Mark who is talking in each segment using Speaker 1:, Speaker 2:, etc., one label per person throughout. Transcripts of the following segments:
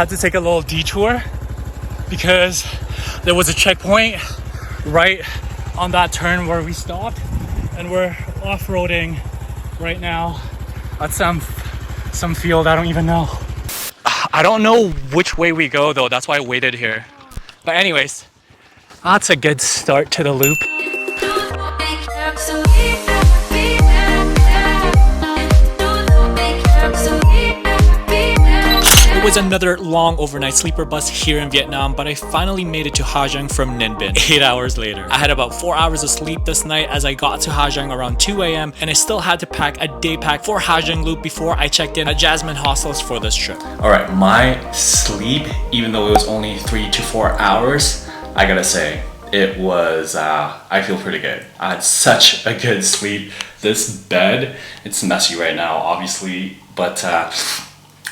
Speaker 1: had to take a little detour because there was a checkpoint right on that turn where we stopped, and we're off-roading right now at some field. I don't even know. I don't know which way we go though, that's why I waited here. But anyways, that's a good start to the loop. It was another long overnight sleeper bus here in Vietnam, but I finally made it to Ha Giang from Ninh Bình 8 hours later. I had about 4 hours of sleep this night as I got to Ha Giang around 2 a.m. and I still had to pack a day pack for Ha Giang Loop before I checked in at Jasmine Hostels for this trip. Alright, my sleep, even though it was only 3 to 4 hours, I gotta say, it was, I feel pretty good. I had such a good sleep. This bed, it's messy right now, obviously, but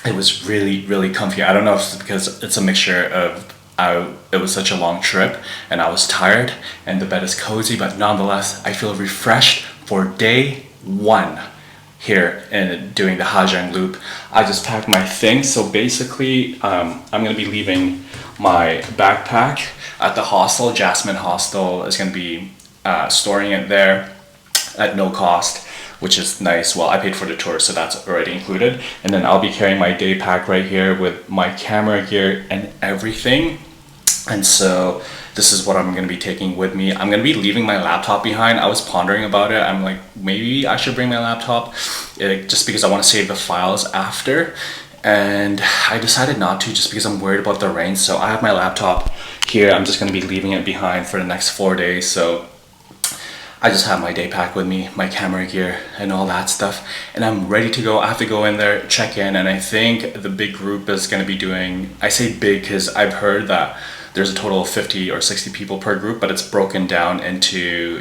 Speaker 1: it was really comfy. I don't know if it's because it's a mixture of it was such a long trip and I was tired and the bed is cozy, but nonetheless I feel refreshed for day 1 here and doing the Ha Giang Loop. I just packed my things, so basically I'm gonna be leaving my backpack at the hostel. Jasmine Hostel is gonna be storing it there at no cost, which is nice. Well, I paid for the tour, so that's already included. And then I'll be carrying my day pack right here with my camera gear and everything. And so this is what I'm gonna be taking with me. I'm gonna be leaving my laptop behind. I was pondering about it. I'm like, maybe I should bring my laptop just because I want to save the files after. And I decided not to just because I'm worried about the rain. So I have my laptop here. I'm just gonna be leaving it behind for the next 4 days. So I just have my day pack with me, my camera gear and all that stuff, and I'm ready to go. I have to go in there, check in, and I think the big group is going to be doing, I say big because I've heard that there's a total of 50 or 60 people per group, but it's broken down into,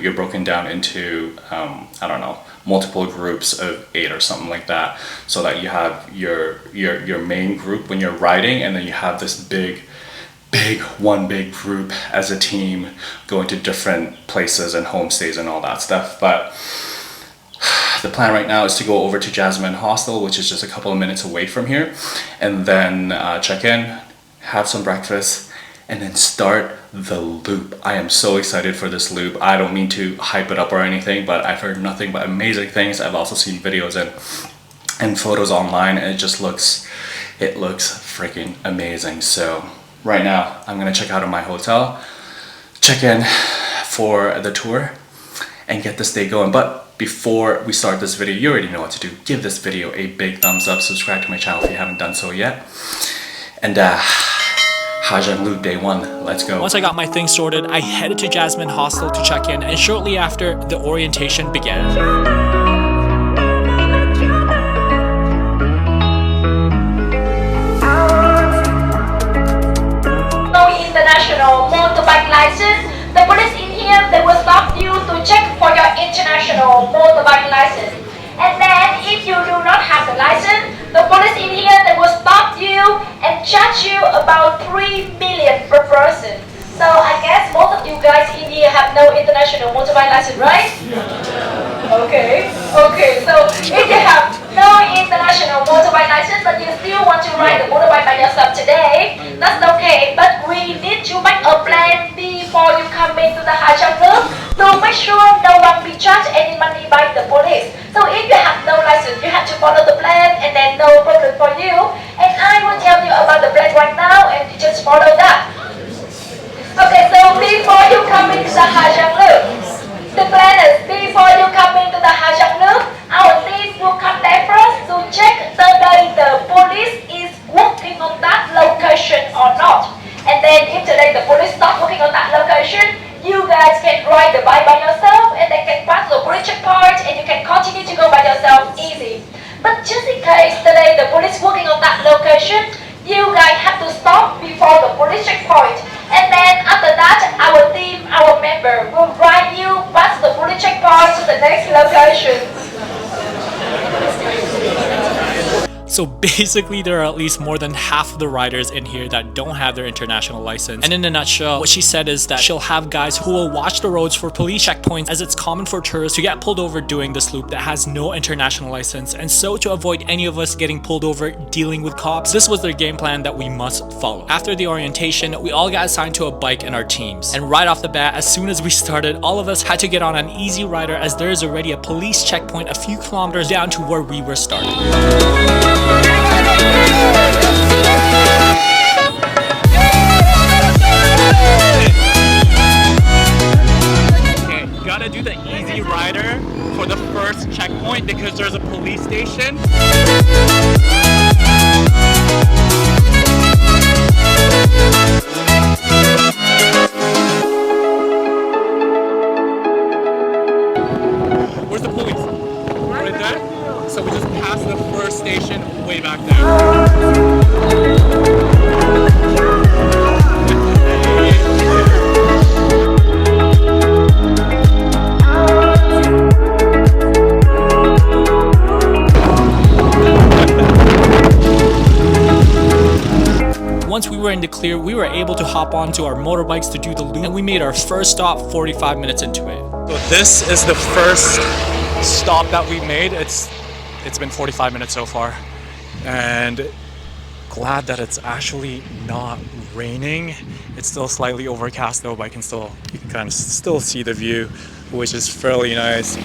Speaker 1: I don't know, multiple groups of 8 or something like that, so that you have your main group when you're riding, and then you have this one big group as a team going to different places and homestays and all that stuff. But the plan right now is to go over to Jasmine Hostel, which is just a couple of minutes away from here, and then check in, have some breakfast, and then start the loop. I am so excited for this loop. I don't mean to hype it up or anything, but I've heard nothing but amazing things. I've also seen videos and photos online, and it looks freaking amazing. So right now, I'm gonna check out of my hotel, check in for the tour, and get this day going. But before we start this video, you already know what to do. Give this video a big thumbs up, subscribe to my channel if you haven't done so yet. And Ha Giang Loop day 1, let's go. Once I got my things sorted, I headed to Jasmine Hostel to check in, and shortly after, the orientation began.
Speaker 2: International motorbike license. The police in here, they will stop you to check for your international motorbike license. And then if you do not have the license, the police in here, they will stop you and charge you about 3 million per person. So I guess most of you guys in here have no international motorbike license, right? Okay, so if you have no international motorbike license but you still want to ride the motorbike by yourself today, that's okay, but we need to make a plan before you come into the Ha Giang Loop to make sure no one be charged any money by the police. So if you have no license, you have to follow the plan, and then no problem for you. And I will tell you about the plan right now, and you just follow that. Okay, so before you come into the Ha Giang Loop, the plan is before you come into the Ha Giang Loop, our team will come there first to check whether the police is working on that location or not. And then if today the police start working on that location, you guys can ride the bike by yourself and then can pass the police checkpoint and you can continue to go by yourself easy. But just in case today the police working on that location, you guys have to stop before the police checkpoint. And then after that, our team, our member will ride you past the police checkpoint to the next location.
Speaker 1: So basically there are at least more than half of the riders in here that don't have their international license. And in a nutshell, what she said is that she'll have guys who will watch the roads for police checkpoints, as it's common for tourists to get pulled over doing this loop that has no international license. And so to avoid any of us getting pulled over dealing with cops, this was their game plan that we must follow. After the orientation, we all got assigned to a bike in our teams. And right off the bat, as soon as we started, all of us had to get on an easy rider as there is already a police checkpoint a few kilometers down to where we were starting. Okay, gotta do the easy rider for the first checkpoint because there's a police station. Where's the police? Right there? So we just passed the first station way back there. Once we were in the clear, we were able to hop onto our motorbikes to do the loop, and we made our first stop 45 minutes into it. So this is the first stop that we made. It's been 45 minutes so far, and glad that it's actually not raining. It's still slightly overcast though, but you can kind of still see the view, which is fairly nice.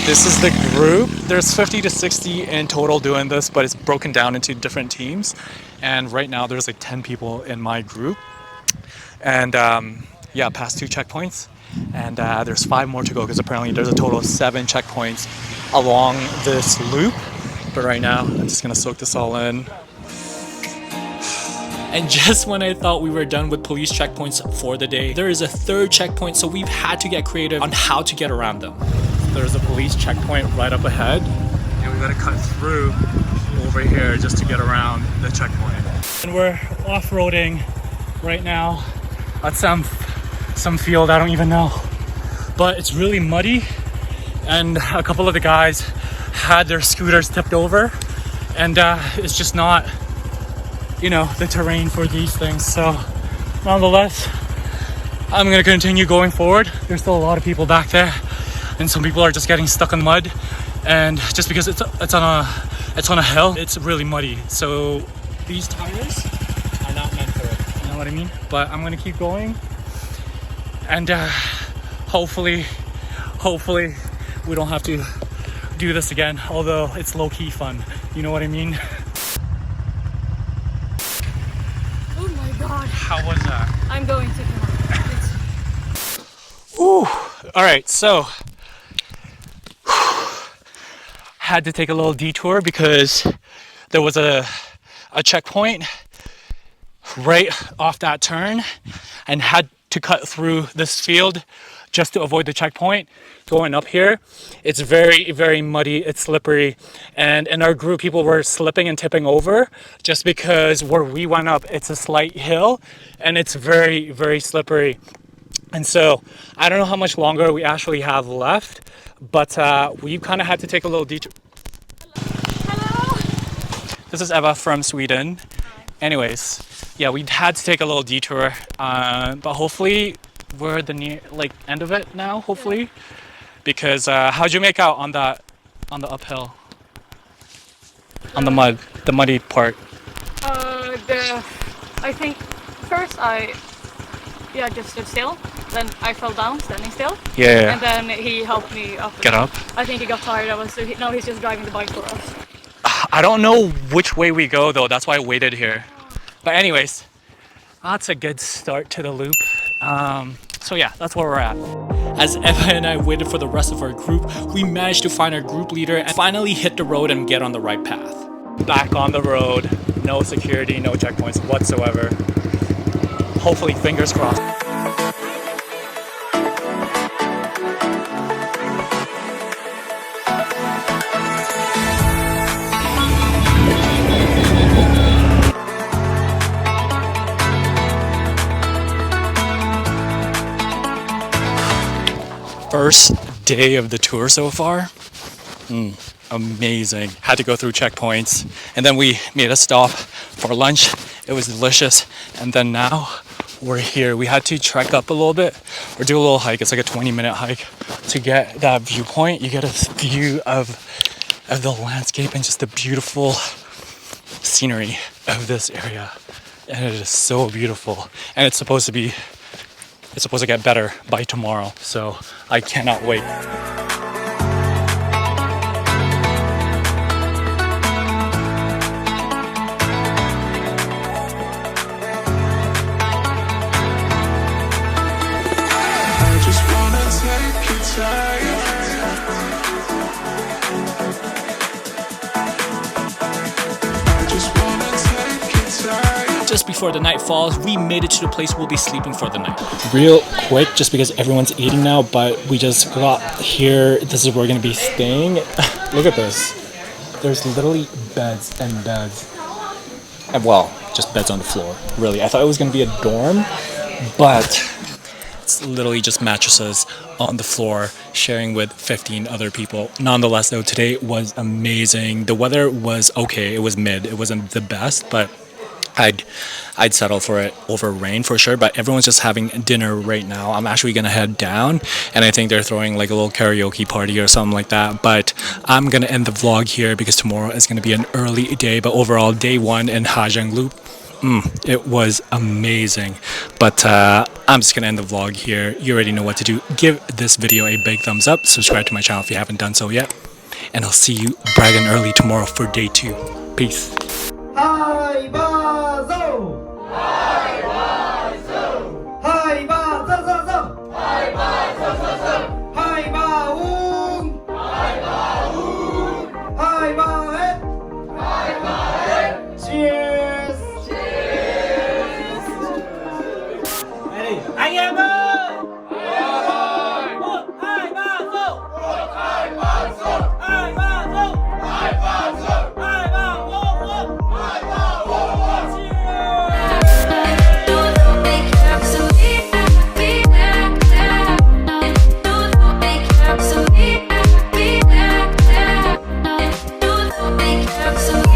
Speaker 1: This is the group. There's 50 to 60 in total doing this, but it's broken down into different teams. And right now there's like 10 people in my group. And yeah, past 2 checkpoints. And there's 5 more to go because apparently there's a total of 7 checkpoints along this loop. But right now, I'm just gonna soak this all in. And just when I thought we were done with police checkpoints for the day, there is a 3rd checkpoint, so we've had to get creative on how to get around them. There's a police checkpoint right up ahead, and we gotta cut through over here just to get around the checkpoint. And we're off-roading right now at some field, I don't even know. But it's really muddy, and a couple of the guys had their scooters tipped over, and it's just not, you know, the terrain for these things. So nonetheless, I'm gonna continue going forward. There's still a lot of people back there, and some people are just getting stuck in mud, and just because it's on a hill, it's really muddy. So these tires are not meant for it, you know what I mean? But I'm gonna keep going, and hopefully we don't have to do this again, although it's low-key fun, you know what I mean?
Speaker 3: Oh my god.
Speaker 1: How was that?
Speaker 3: I'm going to
Speaker 1: Ooh. All right, so had to take a little detour because there was a checkpoint right off that turn, and had to cut through this field just to avoid the checkpoint. Going up here, it's very, very muddy, it's slippery, and in our group people were slipping and tipping over just because where we went up, it's a slight hill and it's very, very slippery. And so I don't know how much longer we actually have left, but we kind of had to take a little detour.
Speaker 3: Hello.
Speaker 1: This is Eva from Sweden. Anyways, yeah, we had to take a little detour, but hopefully we're at the end of it now, hopefully. Because how'd you make out on the uphill? On the muddy part?
Speaker 3: I think first I just stood still, then I fell down standing still.
Speaker 1: Yeah.
Speaker 3: And then he helped me up.
Speaker 1: Get up?
Speaker 3: I think he got tired of us, so now he's just driving the bike for us.
Speaker 1: I don't know which way we go though, that's why I waited here. But anyways, that's a good start to the loop. So yeah, that's where we're at. As Eva and I waited for the rest of our group, we managed to find our group leader and finally hit the road and get on the right path. Back on the road, no security, no checkpoints whatsoever. Hopefully, fingers crossed. First day of the tour so far. amazing. Had to go through checkpoints, and then we made a stop for lunch. It was delicious, and then now we're here. We had to trek up a little bit or do a little hike. It's like a 20-minute hike to get that viewpoint. You get a view of the landscape and just the beautiful scenery of this area, and it is so beautiful. And it's supposed to get better by tomorrow, so I cannot wait. Just before the night falls, we made it to the place we'll be sleeping for the night. Real quick, just because everyone's eating now, but we just got here. This is where we're gonna be staying. Look at this. There's literally beds and beds. And well, just beds on the floor, really. I thought it was gonna be a dorm, but it's literally just mattresses on the floor, sharing with 15 other people. Nonetheless, though, today was amazing. The weather was okay. It was mid. It wasn't the best, but I'd settle for it over rain for sure. But everyone's just having dinner right now. I'm actually gonna head down, and I think they're throwing like a little karaoke party or something like that. But I'm gonna end the vlog here because tomorrow is gonna be an early day. But overall, day one in Ha Giang Loop, it was amazing. But I'm just gonna end the vlog here. You already know what to do. Give this video a big thumbs up. Subscribe to my channel if you haven't done so yet. And I'll see you bright and early tomorrow for day 2. Peace.
Speaker 4: Hai ba dâu, hai ba dâu, hai ba dâu dâu dâu, hai ba dâu dâu dâu, hai ba uống, hai ba uống, hai ba hết, hai ba hết. Cheers, cheers. Hey, anh em ơi! Một, hai, ba, dâu! Một, hai, ba, dâu! Hai, ba, dâu! Hai, ba, dâu! Hai, ba, uống!
Speaker 5: Some